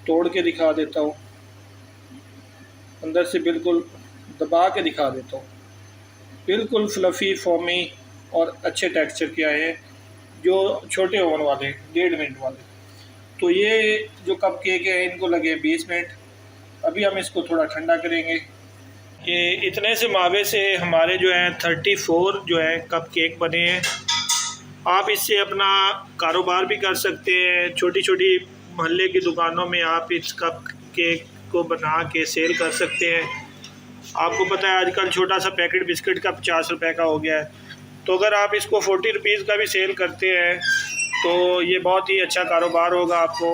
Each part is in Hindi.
तोड़ के दिखा देता हूँ, अंदर से बिल्कुल दबा के दिखा देता हूँ। बिल्कुल फ्लफ़ी फोमी और अच्छे टेक्सचर के आए हैं, जो छोटे ओवन वाले 1.5 मिनट वाले। तो ये जो कप केक है इनको लगे 20 मिनट। अभी हम इसको थोड़ा ठंडा करेंगे। ये इतने से मावे से हमारे जो है 34 जो है कप केक बने हैं। आप इससे अपना कारोबार भी कर सकते हैं। छोटी छोटी मोहल्ले की दुकानों में आप इस कप केक को बना के सेल कर सकते हैं। आपको पता है आजकल छोटा सा पैकेट बिस्किट का 50 रुपए का हो गया है, तो अगर आप इसको 40 रुपीज़ का भी सेल करते हैं तो ये बहुत ही अच्छा कारोबार होगा आपको।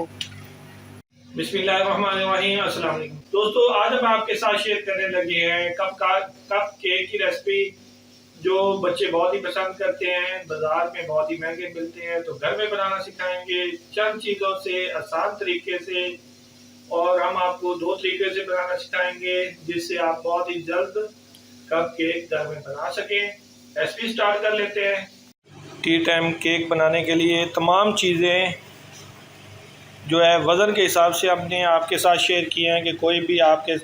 बिस्मिल्लाहिर्रहमानिर्रहीम, अस्सलाम वालेकुम दोस्तों, आज हम आपके साथ शेयर करने लगे हैं कप केक की रेसिपी, जो बच्चे बहुत ही पसंद करते हैं। बाजार में बहुत ही महंगे मिलते हैं, तो घर में बनाना सिखाएंगे चंद चीज़ों से, आसान तरीके से। और हम आपको 2 तरीके से बनाना सिखाएंगे जिससे आप बहुत ही जल्द कप केक घर में बना सकें। रेसिपी स्टार्ट कर लेते हैं। टी टाइम केक बनाने के लिए तमाम चीज़ें जो है वज़न के हिसाब से हमने आपके साथ शेयर किए हैं कि कोई भी आपके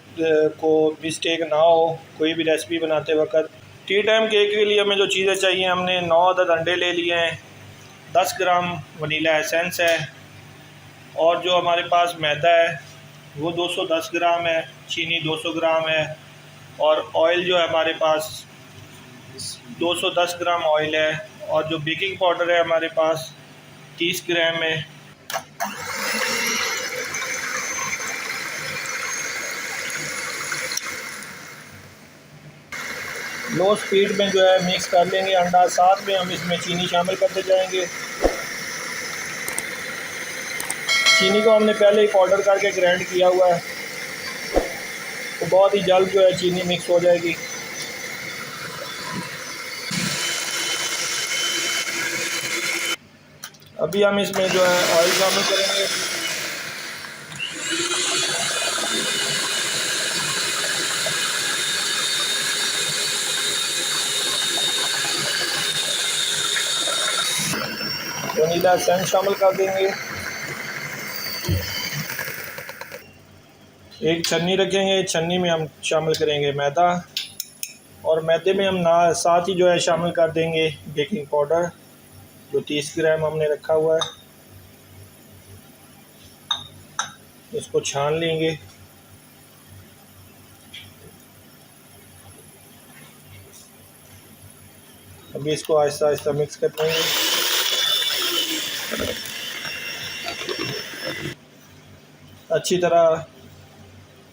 को मिस्टेक ना हो कोई भी रेसिपी बनाते वक्त। टी टाइम केक के लिए हमें जो चीज़ें चाहिए, हमने 9 अदद अंडे ले लिए हैं, 10 ग्राम वनीला एसेंस है, और जो हमारे पास मैदा है वो 210 ग्राम है, चीनी 200 ग्राम है, और ऑयल जो है हमारे पास 210 ग्राम ऑयल है, और जो बेकिंग पाउडर है हमारे पास 30 ग्राम है। लो स्पीड में जो है मिक्स कर लेंगे अंडा, साथ में हम इसमें चीनी शामिल करते जाएंगे। चीनी को हमने पहले ही पाउडर करके ग्राइंड किया हुआ है, तो बहुत ही जल्द जो है चीनी मिक्स हो जाएगी। अभी हम इसमें जो है ऑयल शामिल करेंगे। वनीला एसेंस शामिल कर देंगे। एक छन्नी रखेंगे, छन्नी में हम शामिल करेंगे मैदा, और मैदे में हम साथ ही जो है शामिल कर देंगे बेकिंग पाउडर, जो 30 ग्राम हमने रखा हुआ है। इसको छान लेंगे। अभी इसको आहिस्ता आहिस्ता मिक्स कर देंगे। अच्छी तरह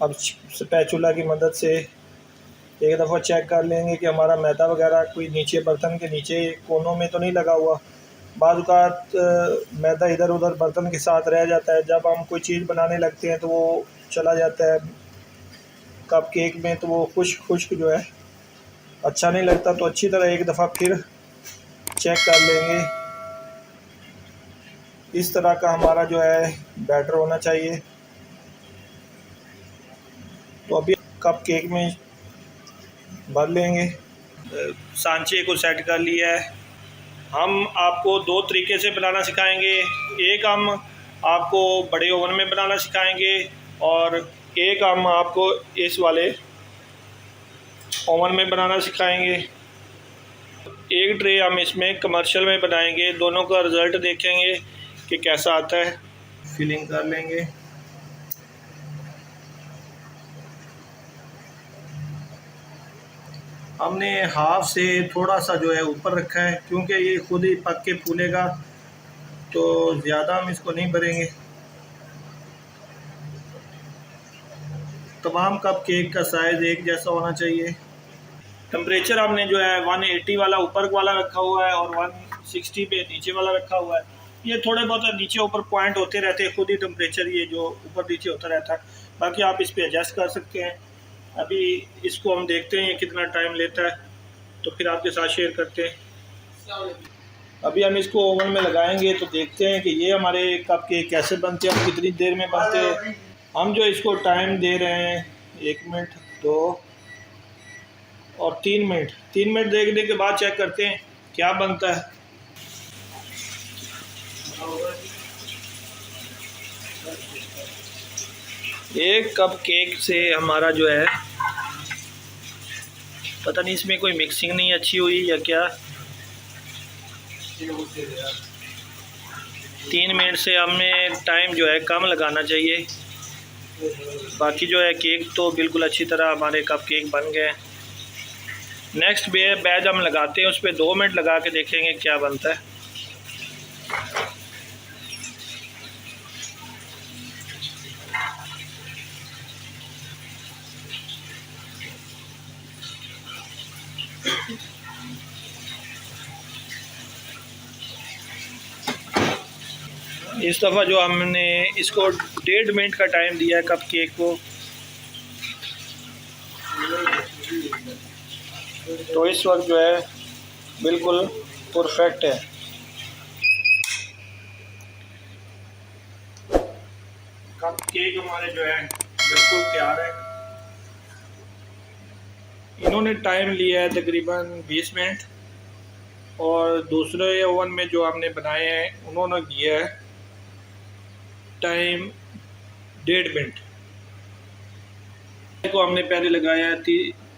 अब स्पैचुला की मदद से एक दफ़ा चेक कर लेंगे कि हमारा मैदा वगैरह कोई नीचे बर्तन के नीचे कोनों में तो नहीं लगा हुआ। बाज़ औक़ात मैदा इधर उधर बर्तन के साथ रह जाता है, जब हम कोई चीज़ बनाने लगते हैं तो वो चला जाता है कप केक में, तो वो खुश्क जो है अच्छा नहीं लगता। तो अच्छी तरह एक दफ़ा फिर चेक कर लेंगे। इस तरह का हमारा जो है बैटर होना चाहिए। तो अभी कप केक में भर लेंगे। सांचे को सेट कर लिया है। हम आपको 2 तरीके से बनाना सिखाएंगे। एक हम आपको बड़े ओवन में बनाना सिखाएंगे, और एक हम आपको इस वाले ओवन में बनाना सिखाएंगे। एक ट्रे हम इसमें कमर्शियल में बनाएंगे, दोनों का रिज़ल्ट देखेंगे कि कैसा आता है। फिलिंग कर लेंगे। हमने हाफ से थोड़ा सा जो है ऊपर रखा है, क्योंकि ये खुद ही पक के फूलेगा, तो ज़्यादा हम इसको नहीं भरेंगे। तमाम कप केक का साइज़ एक जैसा होना चाहिए। टेम्परेचर हमने जो है 180 वाला ऊपर वाला रखा हुआ है, और 160 पे नीचे वाला रखा हुआ है। ये थोड़े बहुत नीचे ऊपर पॉइंट होते रहते हैं, खुद ही टेम्परेचर ये जो ऊपर नीचे होता रहता है। बाकी आप इस पर एडजस्ट कर सकते हैं। अभी इसको हम देखते हैं कितना टाइम लेता है, तो फिर आपके साथ शेयर करते हैं। अभी हम इसको ओवन में लगाएंगे तो देखते हैं कि ये हमारे कप केक कैसे बनते हैं, कितनी देर में बनते हैं। हम जो इसको टाइम दे रहे हैं 1 मिनट, 2 और 3 मिनट। 3 मिनट देखने के बाद चेक करते हैं क्या बनता है। एक कप केक से हमारा जो है, पता नहीं इसमें कोई मिक्सिंग नहीं अच्छी हुई या क्या, 3 मिनट से हमें टाइम जो है कम लगाना चाहिए। बाकी जो है केक तो बिल्कुल अच्छी तरह हमारे कप केक बन गए। नेक्स्ट बैच हम लगाते हैं, उस पर 2 मिनट लगा के देखेंगे क्या बनता है। इस दफ़ा जो हमने इसको 1.5 मिनट का टाइम दिया है कप केक को, तो इस वक्त जो है बिल्कुल परफेक्ट है। कप केक हमारे जो है बिल्कुल तैयार है। इन्होंने टाइम लिया है तकरीबन 20 मिनट, और दूसरे ओवन में जो हमने बनाए हैं उन्होंने दिया है टाइम 1.5 मिनट। को हमने पहले लगाया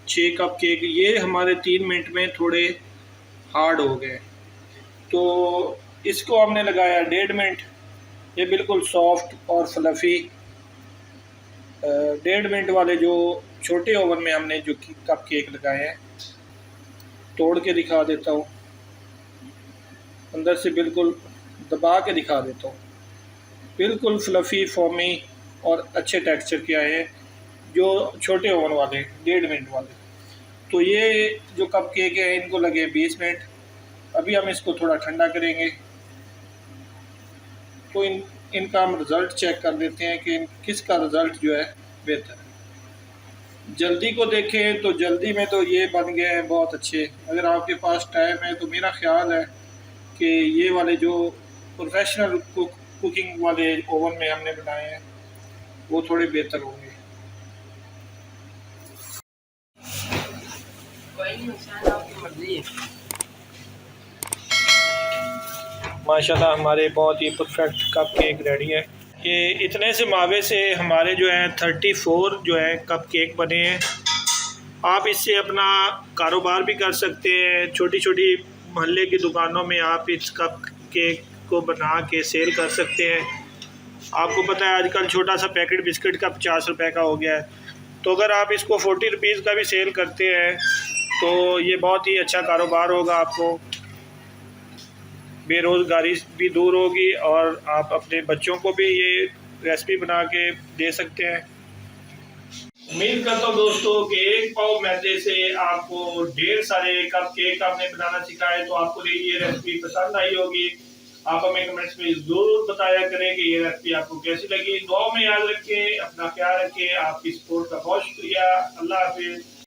6 कप केक, ये हमारे 3 मिनट में थोड़े हार्ड हो गए, तो इसको हमने लगाया 1.5 मिनट। ये बिल्कुल सॉफ्ट और फ्लफ़ी 1.5 मिनट वाले जो छोटे ओवन में हमने जो कप केक लगाए हैं, तोड़ के दिखा देता हूँ, अंदर से बिल्कुल दबा के दिखा देता हूँ, बिल्कुल फ्लफ़ी फॉर्मी और अच्छे टेक्सचर के आए हैं जो छोटे ओवन वाले 1.5 मिनट वाले। तो ये जो कप केक है इनको लगे 20 मिनट। अभी हम इसको थोड़ा ठंडा करेंगे, तो इनका हम रिज़ल्ट चेक कर लेते हैं कि किसका रिज़ल्ट जो है बेहतर है। जल्दी को देखें तो जल्दी में तो ये बन गए हैं बहुत अच्छे। अगर आपके पास टाइम है तो मेरा ख़्याल है कि ये वाले जो प्रोफेशनल कुकिंग वाले ओवन में हमने बनाए हैं वो थोड़े बेहतर होंगे। माशाल्लाह हमारे बहुत ही परफेक्ट कप केक रेडी है। ये इतने से मावे से हमारे जो है 34 जो है कप केक बने हैं। आप इससे अपना कारोबार भी कर सकते हैं। छोटी छोटी मोहल्ले की दुकानों में आप इस कप केक को बना के सेल कर सकते हैं। आपको पता है आजकल छोटा सा पैकेट बिस्किट का 50 रुपए का हो गया है, तो अगर आप इसको 40 रुपीज़ का भी सेल करते हैं तो ये बहुत ही अच्छा कारोबार होगा। आपको बेरोज़गारी भी दूर होगी और आप अपने बच्चों को भी ये रेसिपी बना के दे सकते हैं। उम्मीद करता हूँ दोस्तों कि एक पाव मैदे से आपको ढेर सारे कप केक आपने बनाना सिखाया, तो आपको ये रेसिपी पसंद आई होगी। आप हमें कमेंट्स में ज़रूर बताया करें कि ये रेसिपी आपको कैसी लगी। दुआ में याद रखें, अपना ख्याल रखें। आपकी सपोर्ट का बहुत शुक्रिया। अल्लाह हाफिज़।